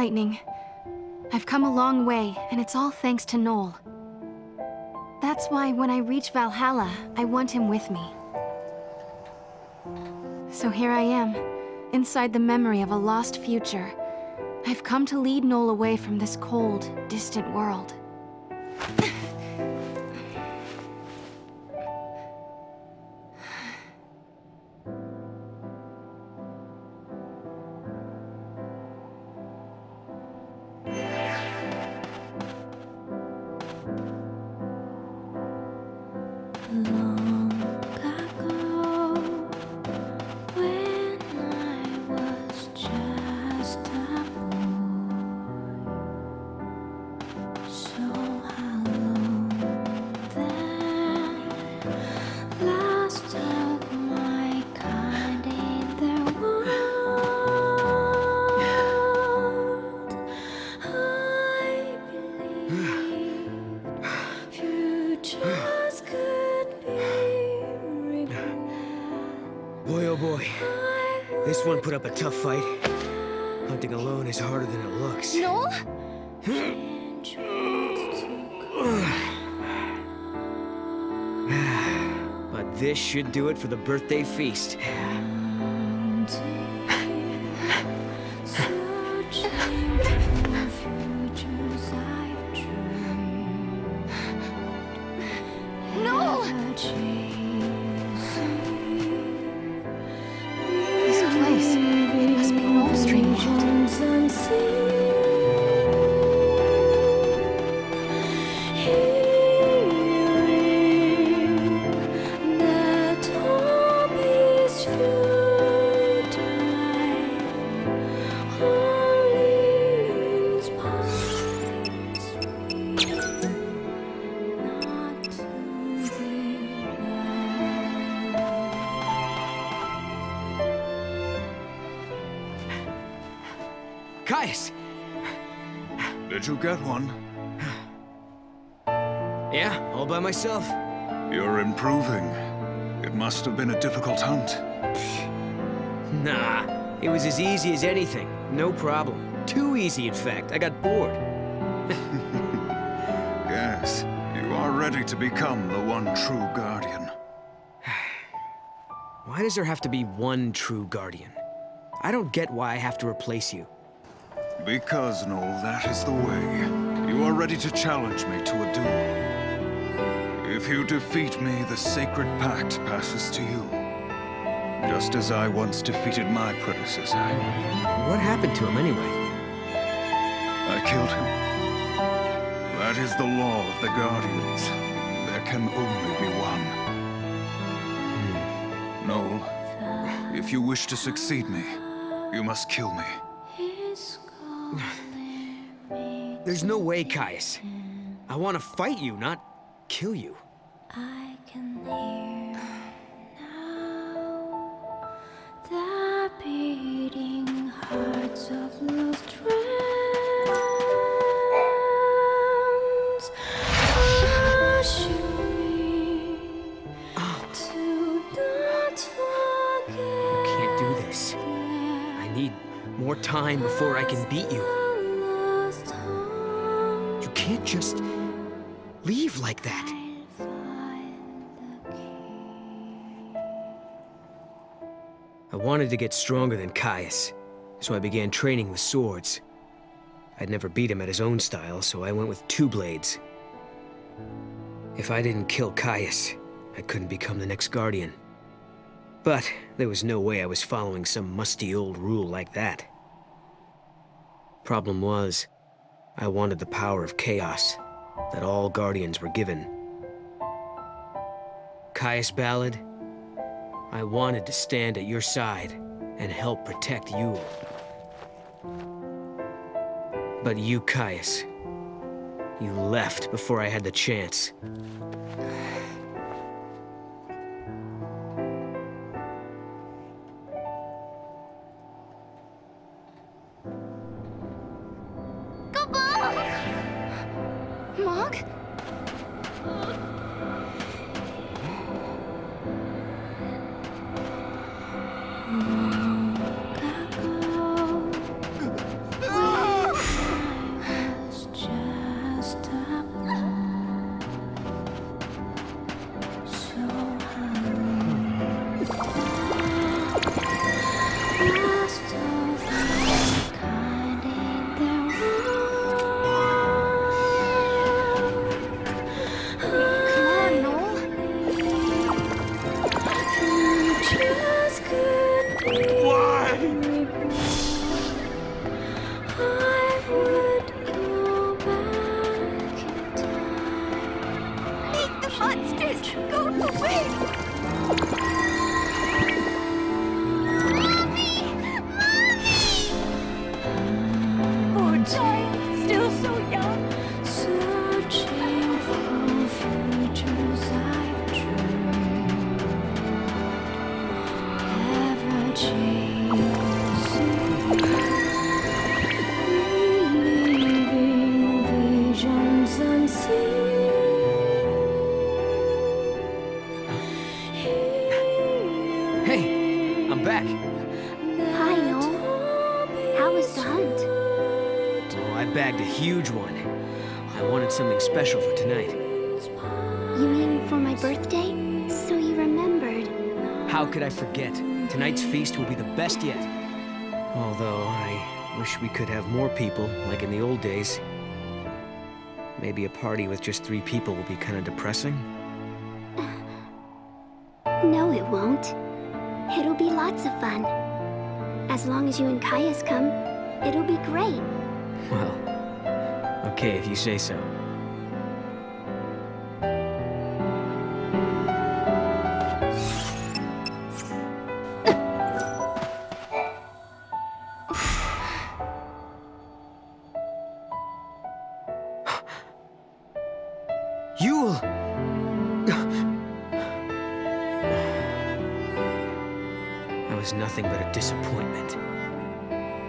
Lightning. I've come a long way, and it's all thanks to Noel. That's why when I reach Valhalla, I want him with me. So here I am, inside the memory of a lost future. I've come to lead Noel away from this cold, distant world. Boy, oh boy. This one put up a tough fight. Hunting alone is harder than it looks. Noel? But this should do it for the birthday feast. Noel! This place must be Noel's dream world. Caius! Did you get one? Yeah, all by myself. You're improving. It must have been a difficult hunt. Nah, it was as easy as anything. No problem. Too easy, in fact. I got bored. Yes, you are ready to become the one true guardian. Why does there have to be one true guardian? I don't get why I have to replace you. Because, Noel, that is the way. You are ready to challenge me to a duel. If you defeat me, the sacred pact passes to you. Just as I once defeated my predecessor. What happened to him anyway? I killed him. That is the law of the Guardians. There can only be one. Noel, if you wish to succeed me, you must kill me. There's no way, Caius. I want to fight you, not kill you. I can hear now the beating hearts of lost friends, pushing me to not forget. You can't do this. I need more time before I can beat you. You can't just leave like that. I wanted to get stronger than Caius, so I began training with swords. I'd never beat him at his own style, so I went with 2 blades. If I didn't kill Caius, I couldn't become the next Guardian. But there was no way I was following some musty old rule like that. Problem was, I wanted the power of chaos that all Guardians were given. Caius Ballad, I wanted to stand at your side and help protect you. But you, Caius, you left before I had the chance. Mog? I'm back. Hi, Noel. How was the hunt? Oh, I bagged a huge one. I wanted something special for tonight. You mean for my birthday? So you remembered. How could I forget? Tonight's feast will be the best yet. Although, I wish we could have more people, like in the old days. Maybe a party with just 3 people will be kind of depressing. No, it won't. It'll be lots of fun. As long as you and Caius come, it'll be great. Well, okay if you say so. Yule! I was nothing but a disappointment.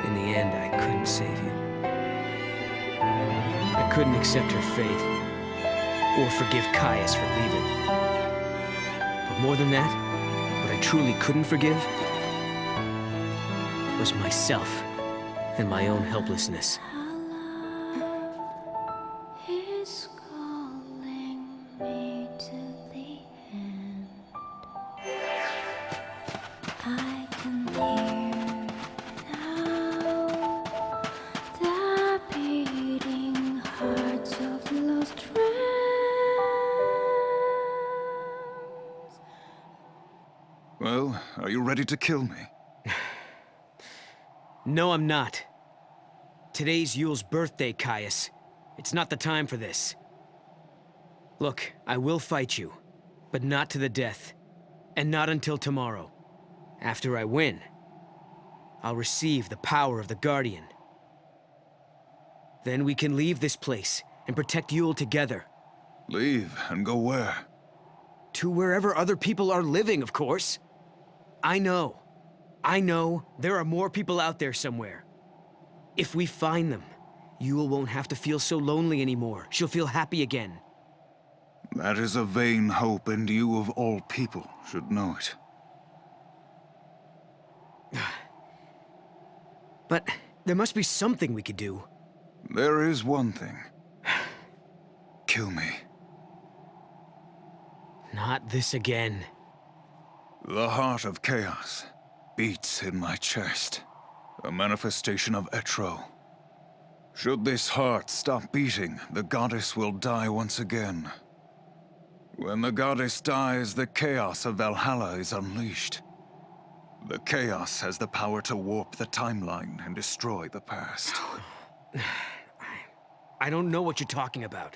In the end, I couldn't save you. I couldn't accept her fate, or forgive Caius for leaving. But more than that, what I truly couldn't forgive was myself and my own helplessness. Is calling me to the end. I can hear now the beating hearts of lost friends. Well, are you ready to kill me? No, I'm not. Today's Yule's birthday, Caius. It's not the time for this. Look, I will fight you, but not to the death. And not until tomorrow. After I win, I'll receive the power of the Guardian. Then we can leave this place and protect Yule together. Leave and go where? To wherever other people are living, of course. I know there are more people out there somewhere. If we find them, Yule won't have to feel so lonely anymore. She'll feel happy again. That is a vain hope, and you of all people should know it. But there must be something we could do. There is one thing. Kill me. Not this again. The heart of chaos beats in my chest. A manifestation of Etro. Should this heart stop beating, the goddess will die once again. When the goddess dies, the chaos of Valhalla is unleashed. The chaos has the power to warp the timeline and destroy the past. I don't know what you're talking about.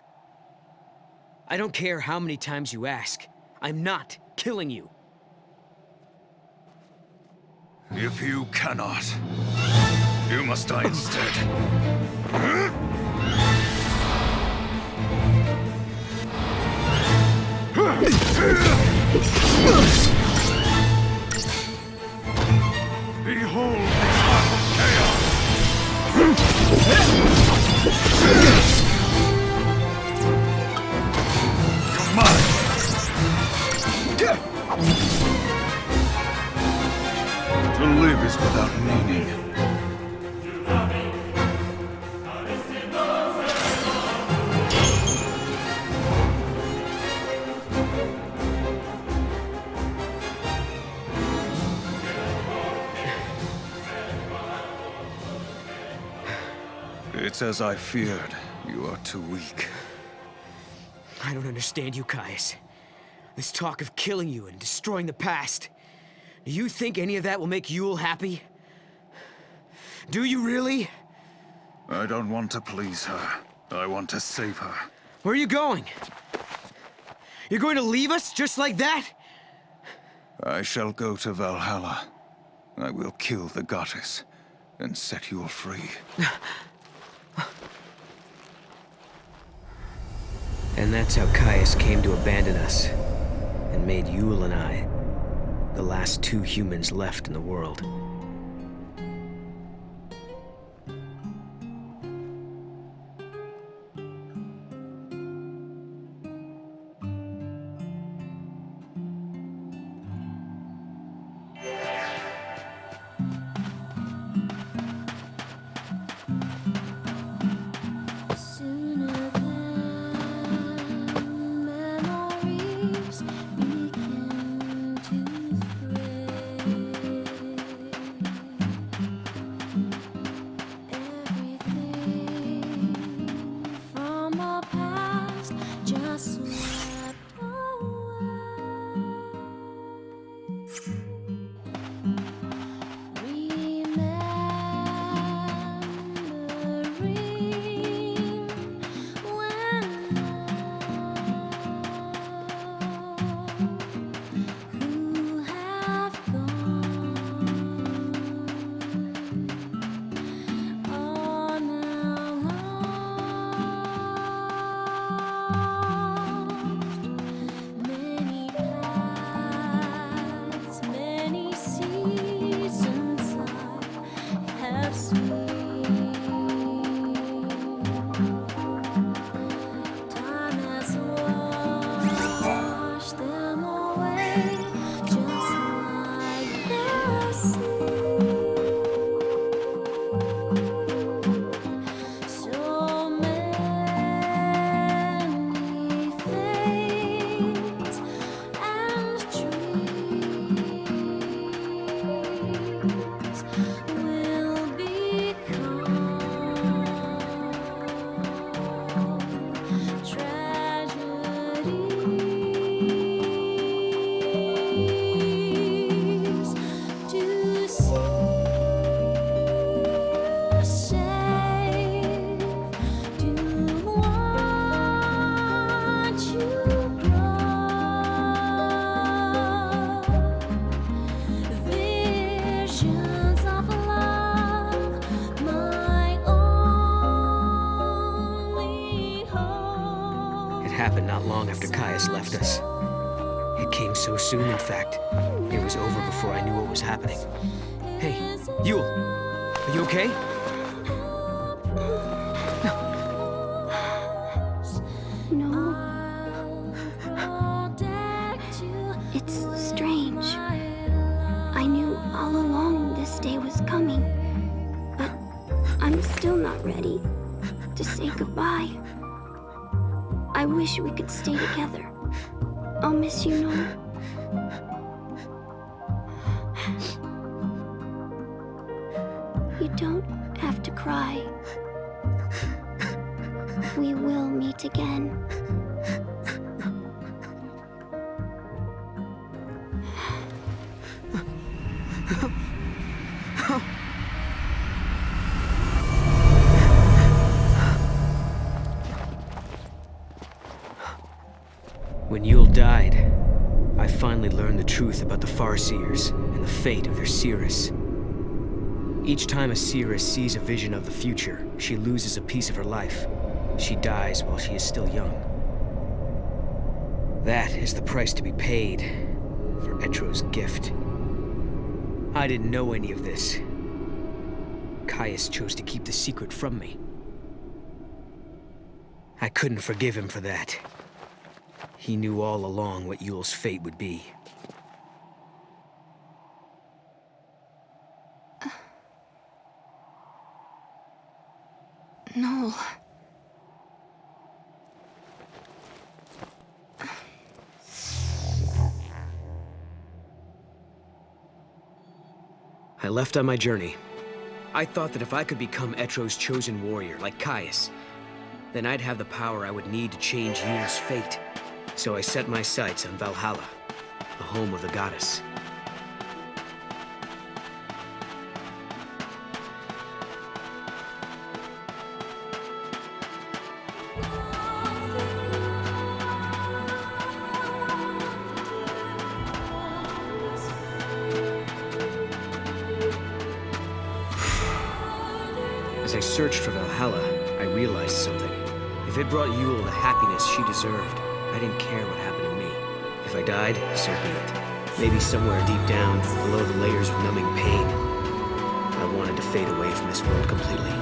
I don't care how many times you ask. I'm not killing you. If you cannot, you must die instead. Behold the heart of chaos! You're mine! To live is without meaning. It's as I feared. You are too weak. I don't understand you, Caius. This talk of killing you and destroying the past. Do you think any of that will make Yule happy? Do you really? I don't want to please her. I want to save her. Where are you going? You're going to leave us just like that? I shall go to Valhalla. I will kill the goddess and set you free. And that's how Caius came to abandon us, and made Yule and I the last 2 humans left in the world. happened not long after Caius left us. It came so soon, in fact. It was over before I knew what was happening. Hey, Yule! Are you okay? No. It's strange. I knew all along this day was coming, but I'm still not ready to say goodbye. I wish we could stay together. I'll miss you, Noel. You don't have to cry. We will meet again. When Yule died, I finally learned the truth about the Farseers and the fate of their seeress. Each time a seeress sees a vision of the future, she loses a piece of her life. She dies while she is still young. That is the price to be paid for Etro's gift. I didn't know any of this. Caius chose to keep the secret from me. I couldn't forgive him for that. He knew all along what Yule's fate would be. Noel. I left on my journey. I thought that if I could become Etro's chosen warrior, like Caius, then I'd have the power I would need to change Yule's fate. So I set my sights on Valhalla, the home of the goddess. As I searched for Valhalla, I realized something. If it brought Yule the happiness she deserved, I didn't care what happened to me. If I died, so be it. Maybe somewhere deep down, below the layers of numbing pain, I wanted to fade away from this world completely.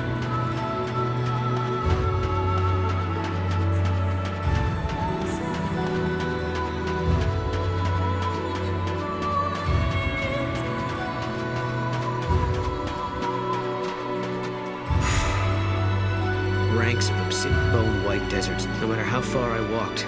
Ranks of obsidian bone-white deserts. No matter how far I walked,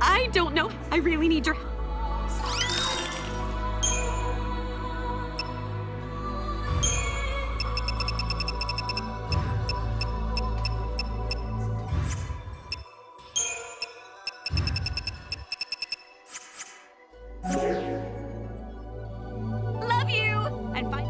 I don't know. I really need your help. Love you! And bye.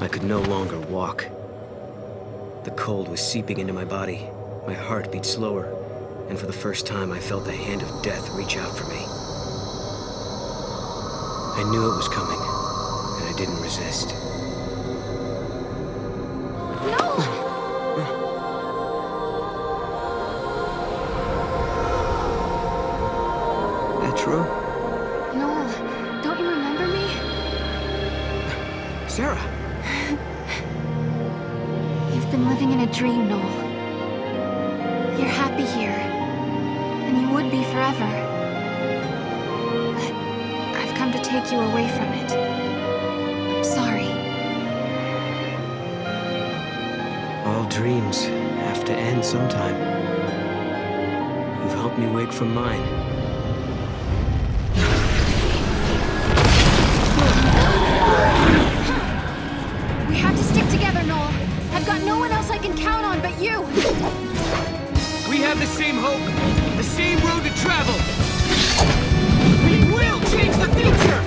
I could no longer walk. The cold was seeping into my body. My heart beat slower, and for the first time I felt the hand of death reach out for me. I knew it was coming, and I didn't resist. Noel, don't you remember me? Sarah! You've been living in a dream, Noel. You're happy here, and you would be forever. But I've come to take you away from it. I'm sorry. All dreams have to end sometime. You've helped me wake from mine. We have to stick together, Noel. I've got no one else I can count on but you. We have the same hope, the same road to travel. We will change the future!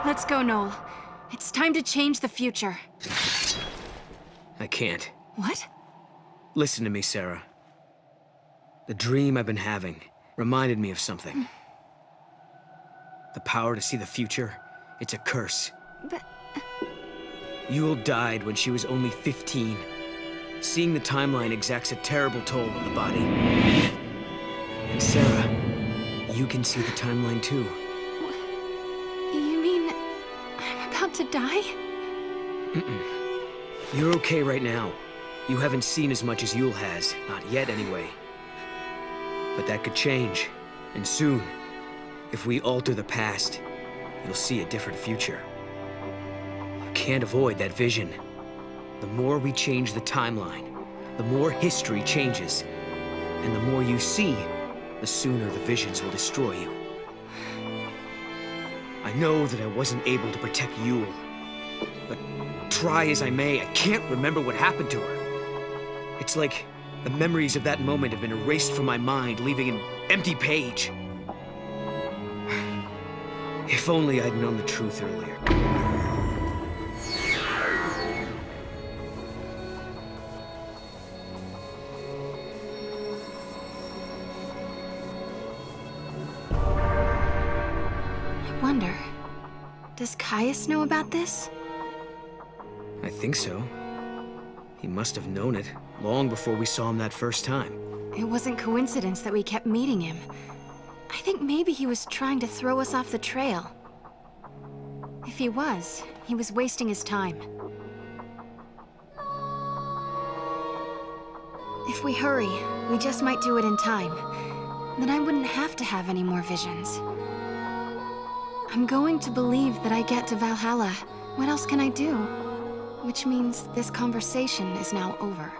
Let's go, Noel. It's time to change the future. I can't. What? Listen to me, Sarah. The dream I've been having reminded me of something. The power to see the future, it's a curse. But... Yule died when she was only 15. Seeing the timeline exacts a terrible toll on the body. And Sarah, you can see the timeline too. You mean... I'm about to die? You're okay right now. You haven't seen as much as Yule has. Not yet, anyway. But that could change. And soon. If we alter the past, you'll see a different future. You can't avoid that vision. The more we change the timeline, the more history changes. And the more you see, the sooner the visions will destroy you. I know that I wasn't able to protect Yule. But try as I may, I can't remember what happened to her. It's like the memories of that moment have been erased from my mind, leaving an empty page. If only I'd known the truth earlier. wonder, does Caius know about this? I think so. He must have known it long before we saw him that first time. It wasn't coincidence that we kept meeting him. I think maybe he was trying to throw us off the trail. If he was wasting his time. If we hurry, we just might do it in time. Then I wouldn't have to have any more visions. I'm going to believe that I get to Valhalla. What else can I do? Which means this conversation is now over.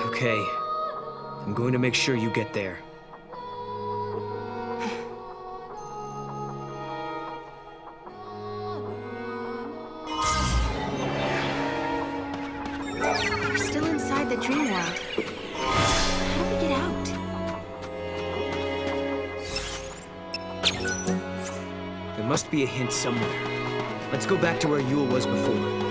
Okay. I'm going to make sure you get there. We're still inside the dream world. How do we get out? There must be a hint somewhere. Let's go back to where Yule was before.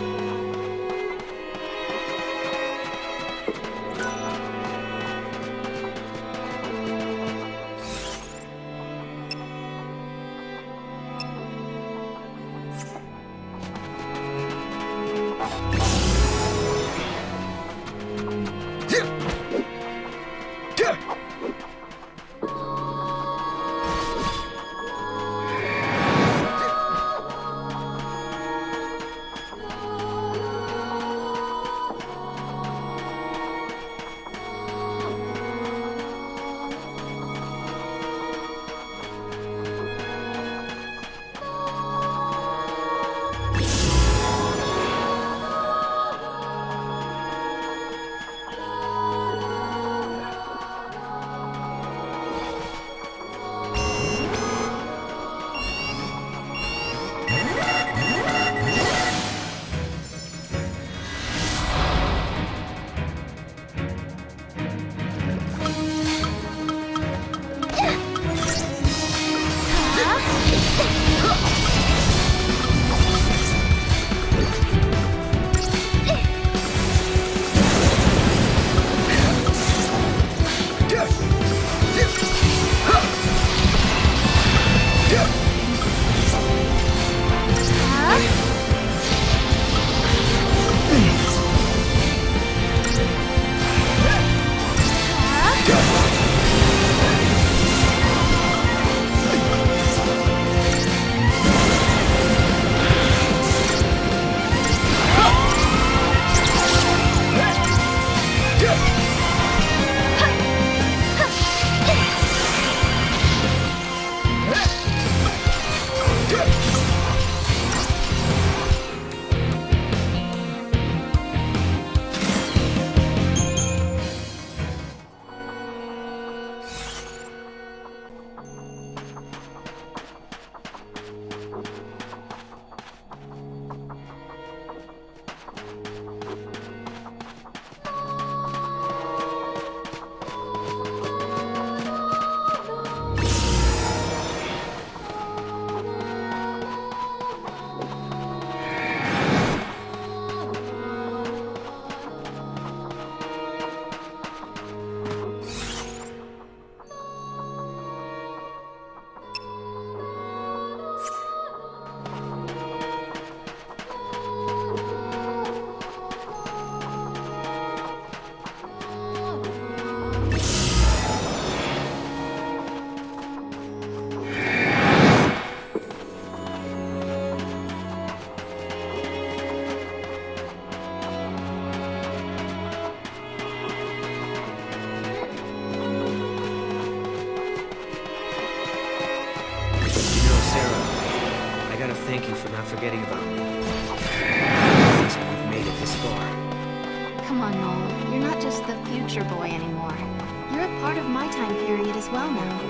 Thank you for not forgetting about me. We've made it this far. Come on, Noel. You're not just the future boy anymore. You're a part of my time period as well now.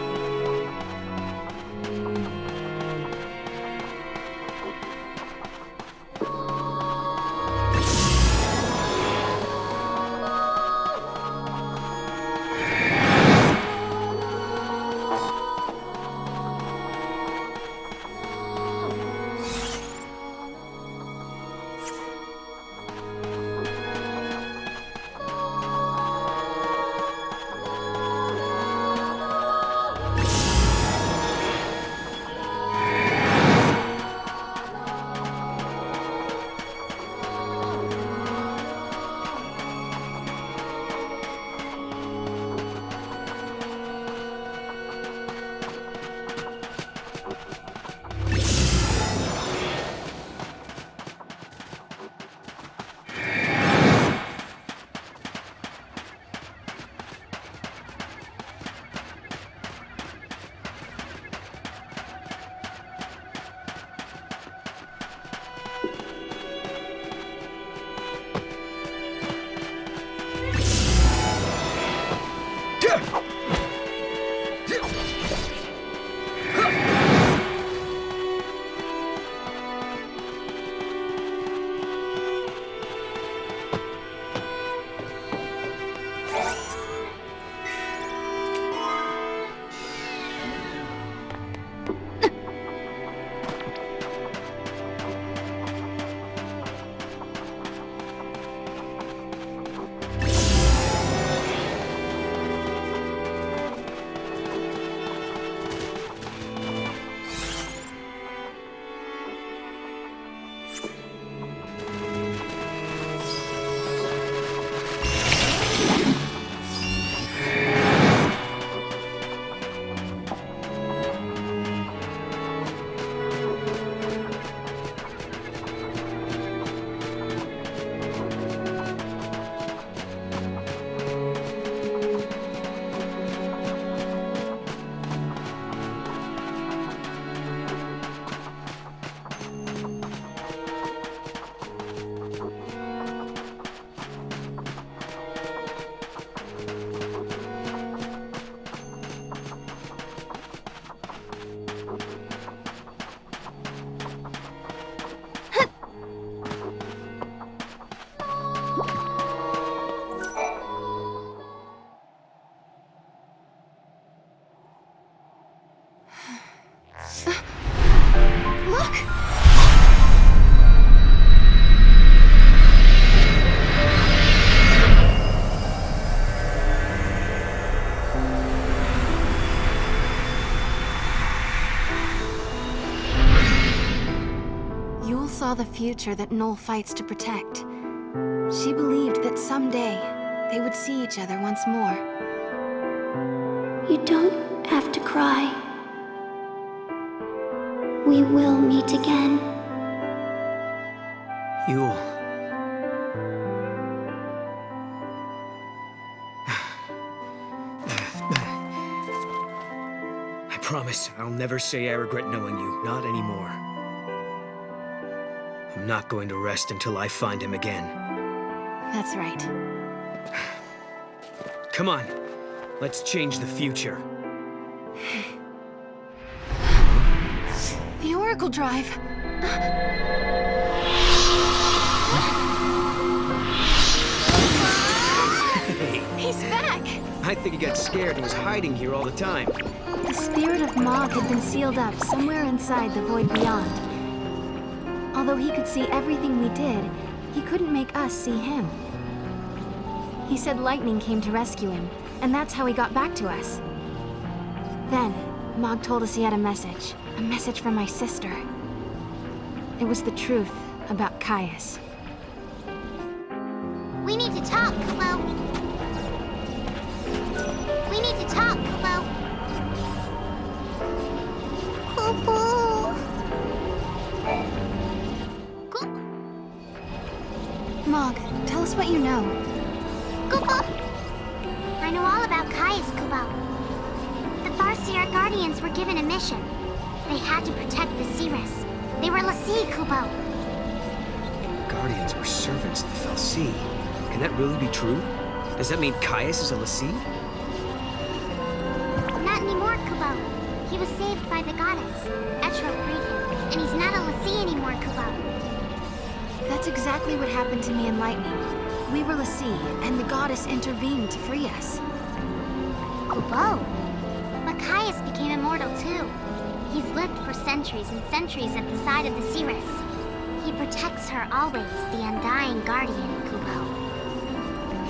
saw the future that Noel fights to protect. She believed that someday they would see each other once more. You don't have to cry. We will meet again. Yule. I promise I'll never say I regret knowing you. Not anymore. I'm not going to rest until I find him again. That's right. Come on. Let's change the future. The Oracle Drive! Hey, He's back! I think he got scared and was hiding here all the time. The spirit of Mog had been sealed up somewhere inside the void beyond. Although he could see everything we did, he couldn't make us see him. He said lightning came to rescue him, and that's how he got back to us. Then, Mog told us he had a message from my sister. It was the truth about Caius. We need to talk, Kubo. We need to talk, Kubo. Kubo. Mog, tell us what you know. Kubo. I know all about Caius, Kubo. The Farseer Guardians were given a mission. They had to protect the Cirrus. They were Lassie, Kubo. Guardians were servants of the Fal'Cie. Can that really be true? Does that mean Caius is a Lassie? Not anymore, Kubo. He was saved by the goddess. Etro freed him, and he's not a Lassie anymore, Kubo. That's exactly what happened to me in Lightning. We were Lassie, and the goddess intervened to free us. Kubo. But Caius became immortal too. He's lived for centuries and centuries at the side of the Cirrus. He protects her always, the undying guardian, Kubo.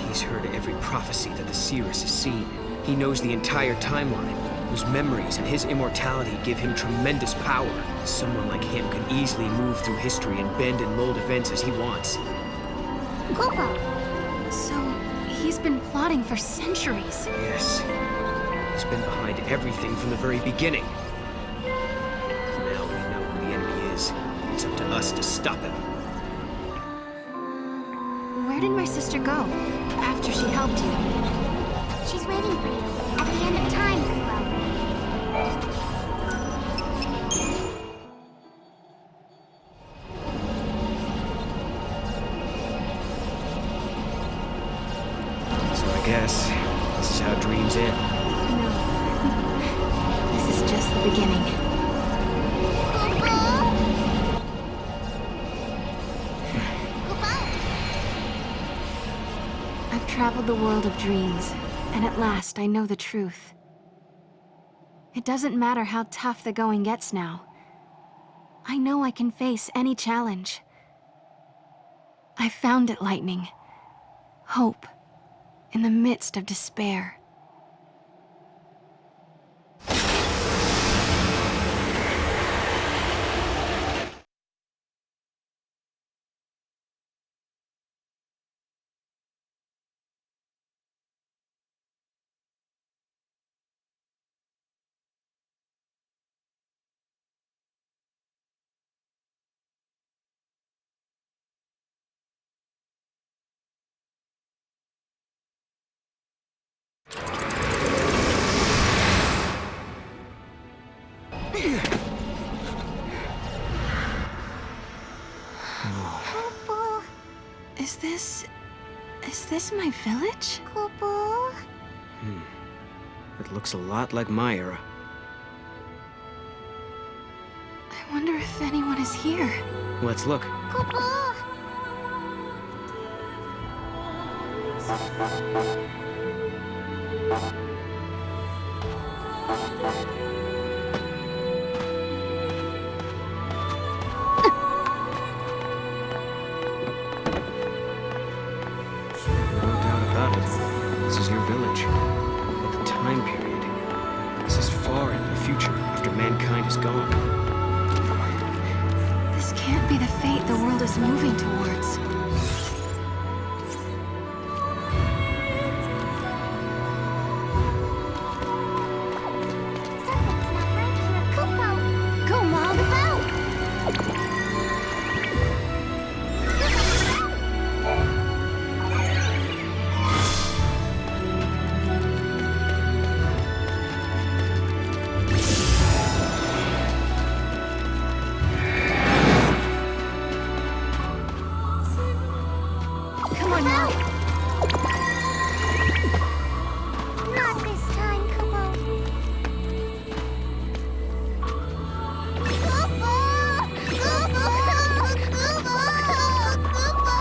He's heard every prophecy that the Cirrus has seen. He knows the entire timeline, whose memories and his immortality give him tremendous power. Someone like him can easily move through history and bend and mold events as he wants. Kubo. So, he's been plotting for centuries. Yes. He's been behind everything from the very beginning. Now we know who the enemy is. It's up to us to stop him. Where did my sister go? After she helped you? She's waiting for you at the end of time, Kubo. So I guess this is how dreams end. No. This is just the beginning. I've traveled the world of dreams, and at last I know the truth. It doesn't matter how tough the going gets now. I know I can face any challenge. I found it, Lightning. Hope in the midst of despair. Kubo. Is this my village? Kubo. It looks a lot like my era. I wonder if anyone is here. Let's look. Kubo. No doubt about it. This is your village. But the time period. This is far into the future, after mankind is gone. This can't be be the fate the world is moving towards. Something's not right here. Kupo! Go, Mog! Come on, Mog. Not this time, Kupo. Kupo! Kupo! Kupo! Kupo!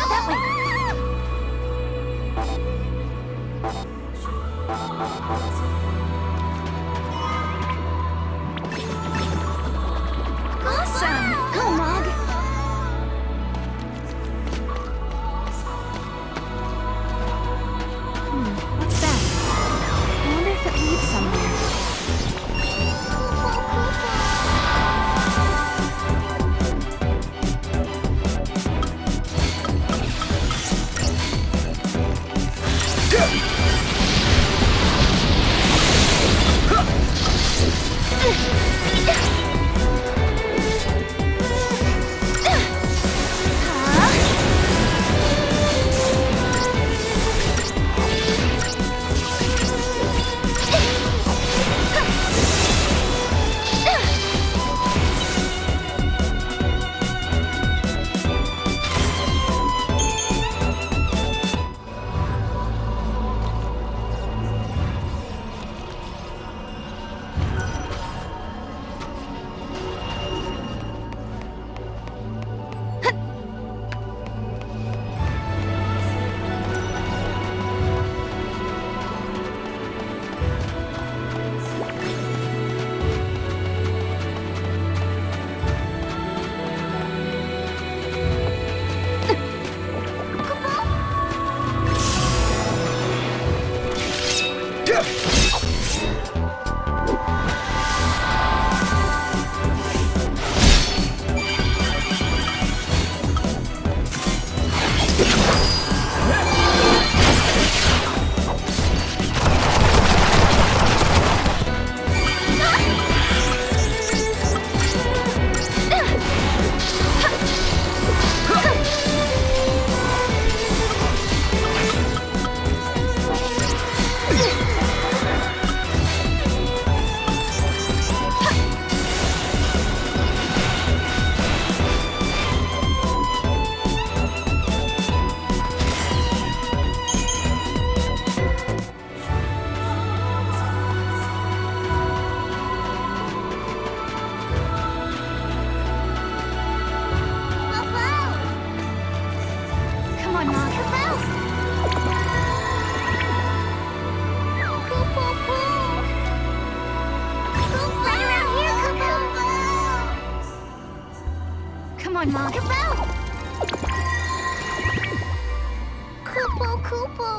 That way. Awesome! Go, Mog. What's that? I wonder if it leads somewhere. Come on, Mog. Right around here, Kupo! Come on, Mog. Kupo, Kupo!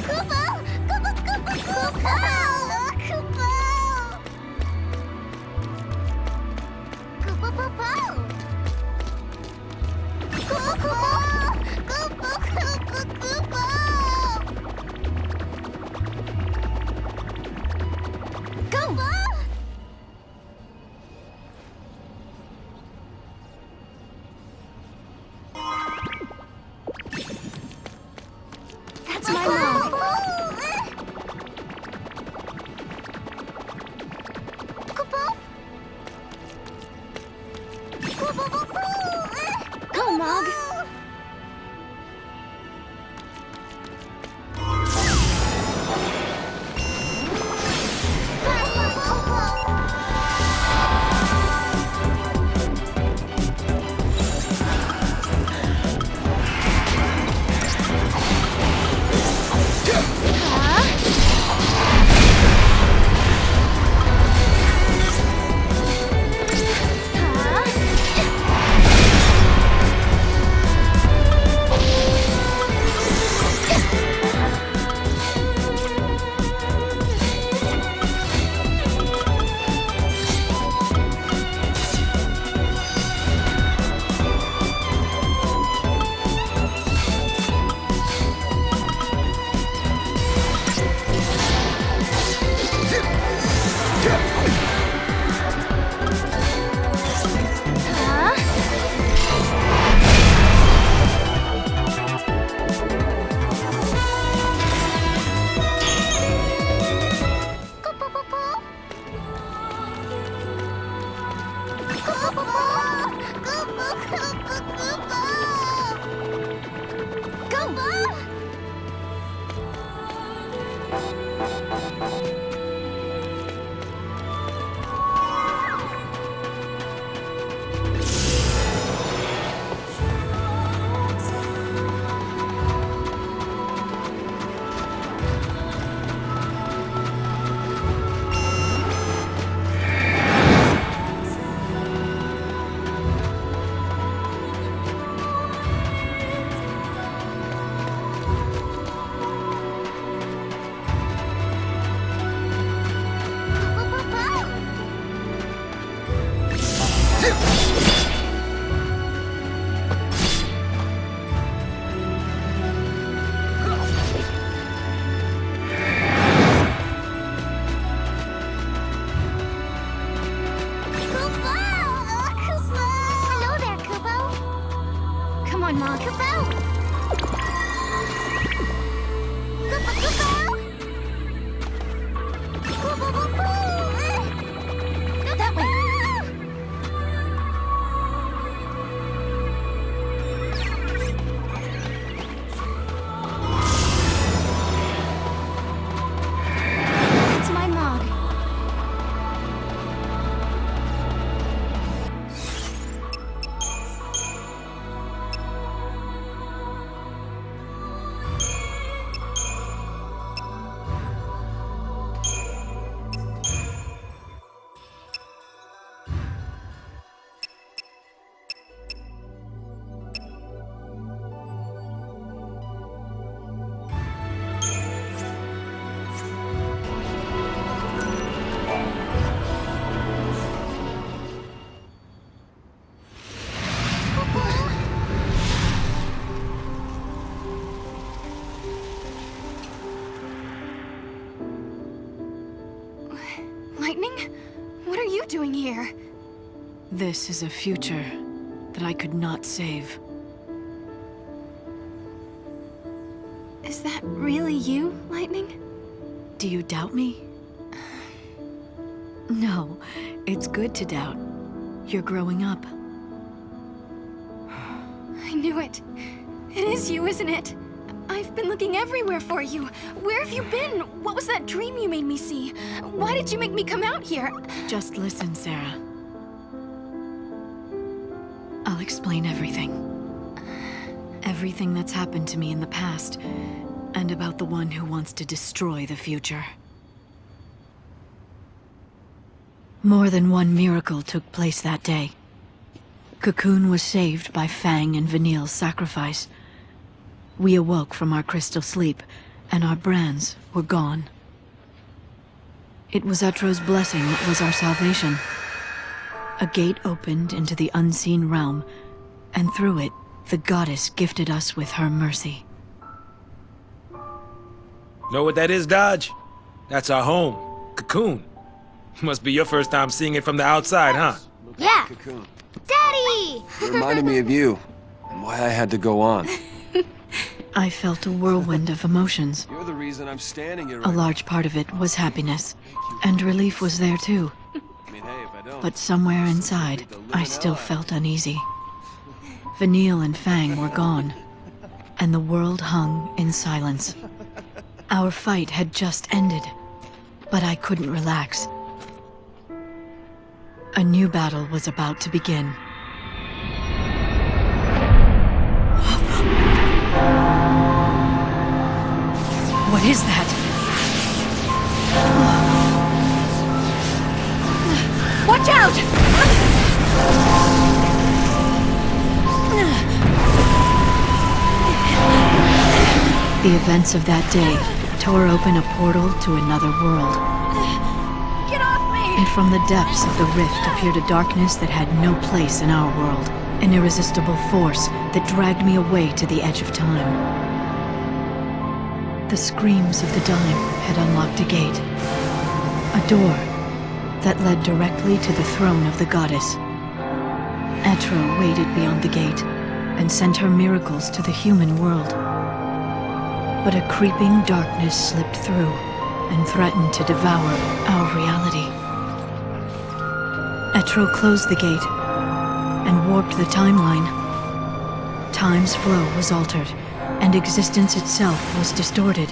Kupo! Kupo, Kupo, Kupo! Kupo! Kupo, Kupo! Lightning? What are you doing here? This is a future that I could not save. Is that really you, Lightning? Do you doubt me? No, it's good to doubt. You're growing up. I knew it. It is you, isn't it? I've been looking everywhere for you. Where have you been? What was that dream you made me see? Why did you make me come out here? Just listen, Sarah. I'll explain everything. Everything that's happened to me in the past, and about the one who wants to destroy the future. More than one miracle took place that day. Cocoon was saved by Fang and Vanille's sacrifice. We awoke from our crystal sleep, and our brands were gone. It was Etro's blessing that was our salvation. A gate opened into the unseen realm, and through it, the goddess gifted us with her mercy. Know what that is, Dodge? That's our home, Cocoon. Must be your first time seeing it from the outside, huh? Yeah. Cocoon. Daddy! It reminded me of you, and why I had to go on. I felt a whirlwind of emotions. You're the reason I'm standing here A right large part of it was happiness, and relief was there too. now. I mean, hey, if I don't... But somewhere inside, I still felt uneasy. Vanille and Fang were gone, and the world hung in silence. Our fight had just ended, but I couldn't relax. A new battle was about to begin. What is that? Watch out! The events of that day tore open a portal to another world. Get off me! And from the depths of the rift appeared a darkness that had no place in our world. An irresistible force that dragged me away to the edge of time. The screams of the dying had unlocked a gate. A door that led directly to the throne of the goddess. Etro waited beyond the gate and sent her miracles to the human world. But a creeping darkness slipped through and threatened to devour our reality. Etro closed the gate and warped the timeline. Time's flow was altered, and existence itself was distorted.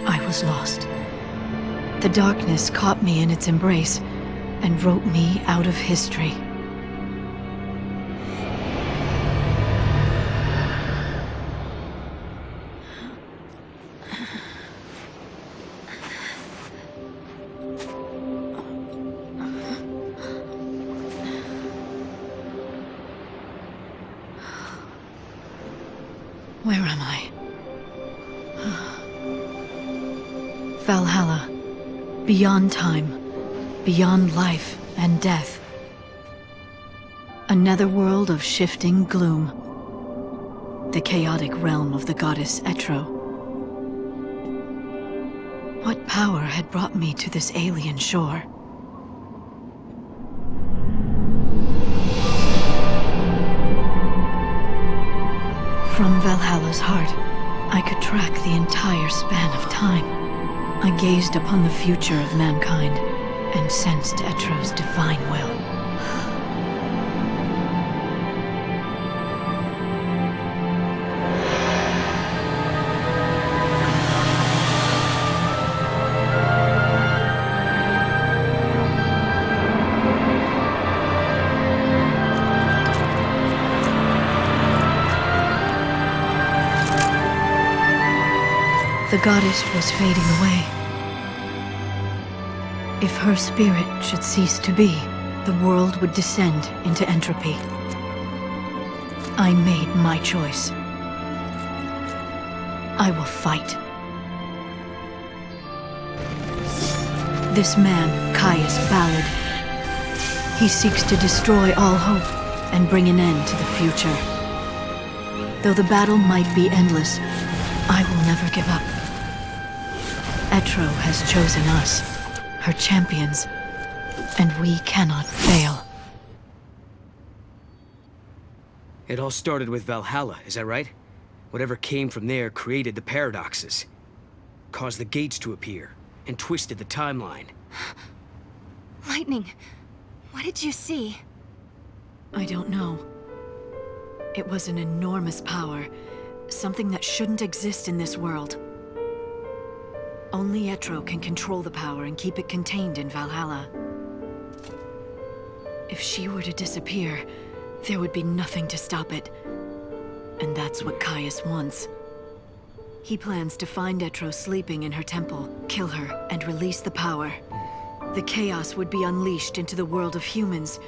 I was lost. The darkness caught me in its embrace and wrote me out of history. Where am I? Valhalla. Beyond time. Beyond life and death. A netherworld of shifting gloom. The chaotic realm of the goddess Etro. What power had brought me to this alien shore? From Valhalla's heart, I could track the entire span of time. I gazed upon the future of mankind and sensed Etro's divine will. The goddess was fading away. If her spirit should cease to be, the world would descend into entropy. I made my choice. I will fight. This man, Caius Ballard, he seeks to destroy all hope and bring an end to the future. Though the battle might be endless, I will never give up. Etro has chosen us. her champions, and we cannot fail. It all started with Valhalla, is that right? Whatever came from there created the paradoxes, caused the gates to appear, and twisted the timeline. Lightning, what did you see? I don't know. It was an enormous power, something that shouldn't exist in this world. Only Yathrib can control the power and keep it contained in Valhalla. If she were to disappear, there would be nothing to stop it. And that's what Caius wants. He plans to find Yathrib sleeping in her temple, kill her, and release the power. The chaos would be unleashed into the world of humans,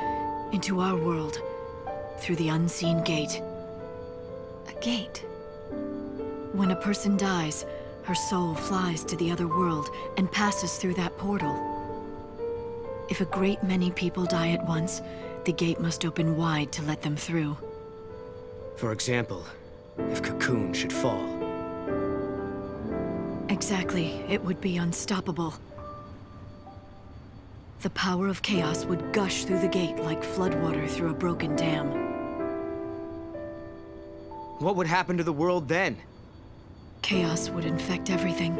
into our world, through the unseen gate. A gate? When a person dies, her soul flies to the other world and passes through that portal. If a great many people die at once, the gate must open wide to let them through. For example, if Cocoon should fall. Exactly. It would be unstoppable. The power of chaos would gush through the gate like floodwater through a broken dam. What would happen to the world then? Chaos would infect everything.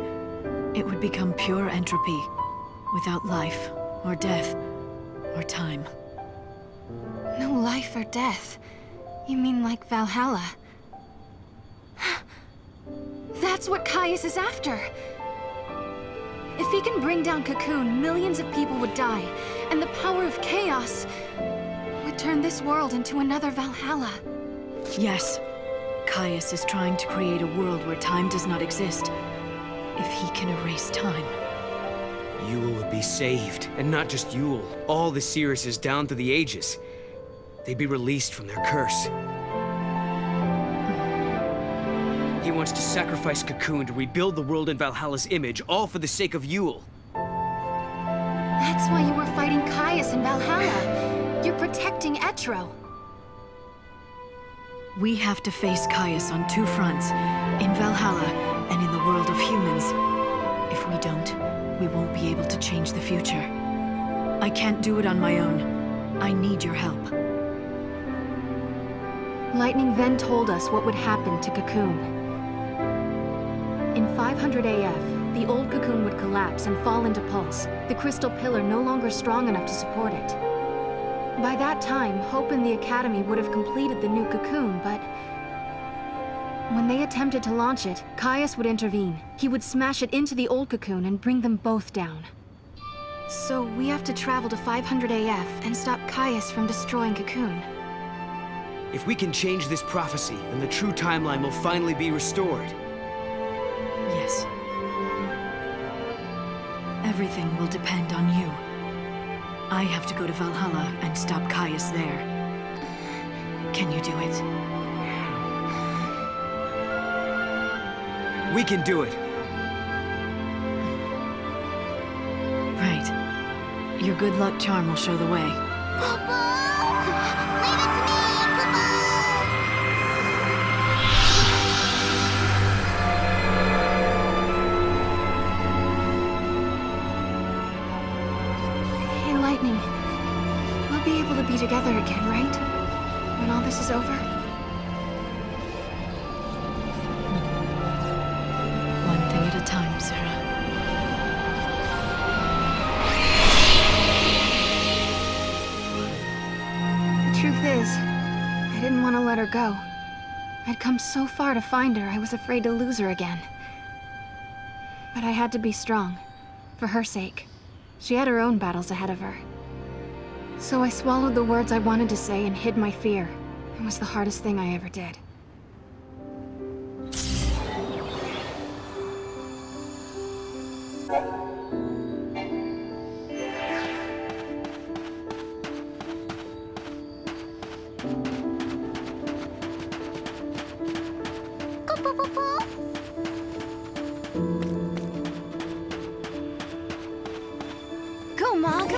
It would become pure entropy, without life, or death, or time. No life or death. You mean like Valhalla? That's what Caius is after! If he can bring down Cocoon, millions of people would die, and the power of chaos would turn this world into another Valhalla. Yes. Caius is trying to create a world where time does not exist. If he can erase time. Yule would be saved, and not just Yule. All the Seeresses down through the ages. They'd be released from their curse. He wants to sacrifice Cocoon to rebuild the world in Valhalla's image, all for the sake of Yule. That's why you were fighting Caius in Valhalla. You're protecting Yathrib. We have to face Caius on two fronts, in Valhalla and in the world of humans. If we don't, we won't be able to change the future. I can't do it on my own. I need your help. Lightning then told us what would happen to Cocoon. In 500 AF, the old Cocoon would collapse and fall into pulse, the crystal pillar no longer strong enough to support it. By that time, Hope and the Academy would have completed the new Cocoon, but when they attempted to launch it, Caius would intervene. He would smash it into the old Cocoon and bring them both down. So we have to travel to 500 AF and stop Caius from destroying Cocoon. If we can change this prophecy, then the true timeline will finally be restored. Yes. Everything will depend on you. I have to go to Valhalla and stop Caius there. Can you do it? We can do it. Right. Your good luck charm will show the way. Lightning, we'll be able to be together again, right? When all this is over? One thing at a time, Sarah. The truth is, I didn't want to let her go. I'd come so far to find her, I was afraid to lose her again. But I had to be strong, for her sake. She had her own battles ahead of her. So I swallowed the words I wanted to say and hid my fear. It was the hardest thing I ever did. Go, Ma, go!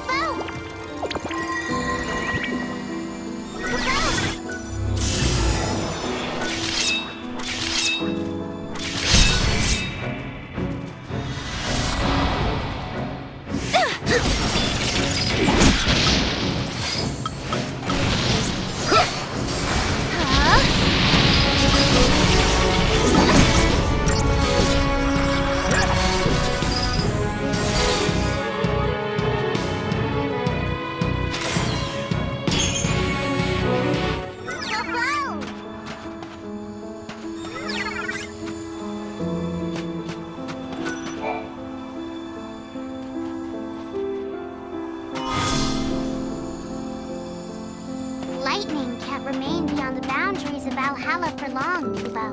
remain beyond the boundaries of Valhalla for long, Kubo.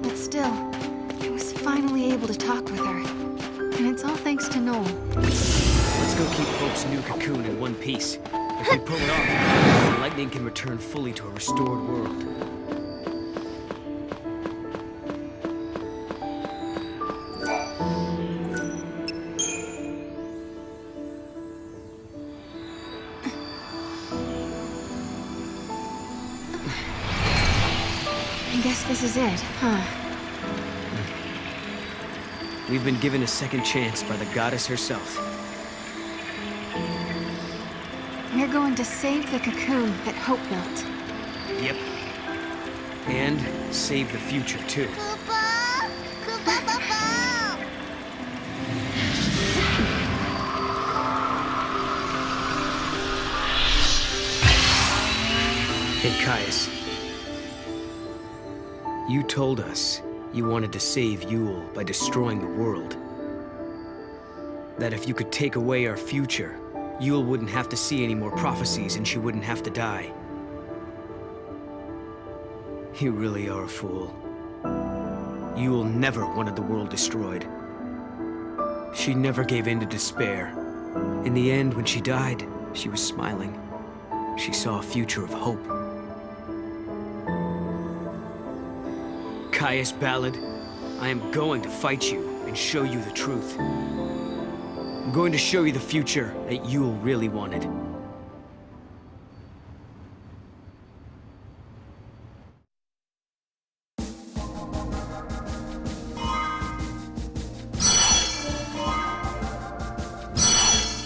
But still, I was finally able to talk with her. And it's all thanks to Noel. Let's go keep Hope's new cocoon in one piece. If we pull it off, Lightning can return fully to a restored world. I guess this is it, huh? We've been given a second chance by the goddess herself. We're going to save the cocoon that Hope built. Yep. And save the future, too. Kubo! Kubo! Hey, Caius. You told us you wanted to save Yule by destroying the world. That if you could take away our future, Yule wouldn't have to see any more prophecies and she wouldn't have to die. You really are a fool. Yule never wanted the world destroyed. She never gave in to despair. In the end, when she died, she was smiling. She saw a future of hope. Caius Ballad, I am going to fight you and show you the truth. I'm going to show you the future that Yule really wanted.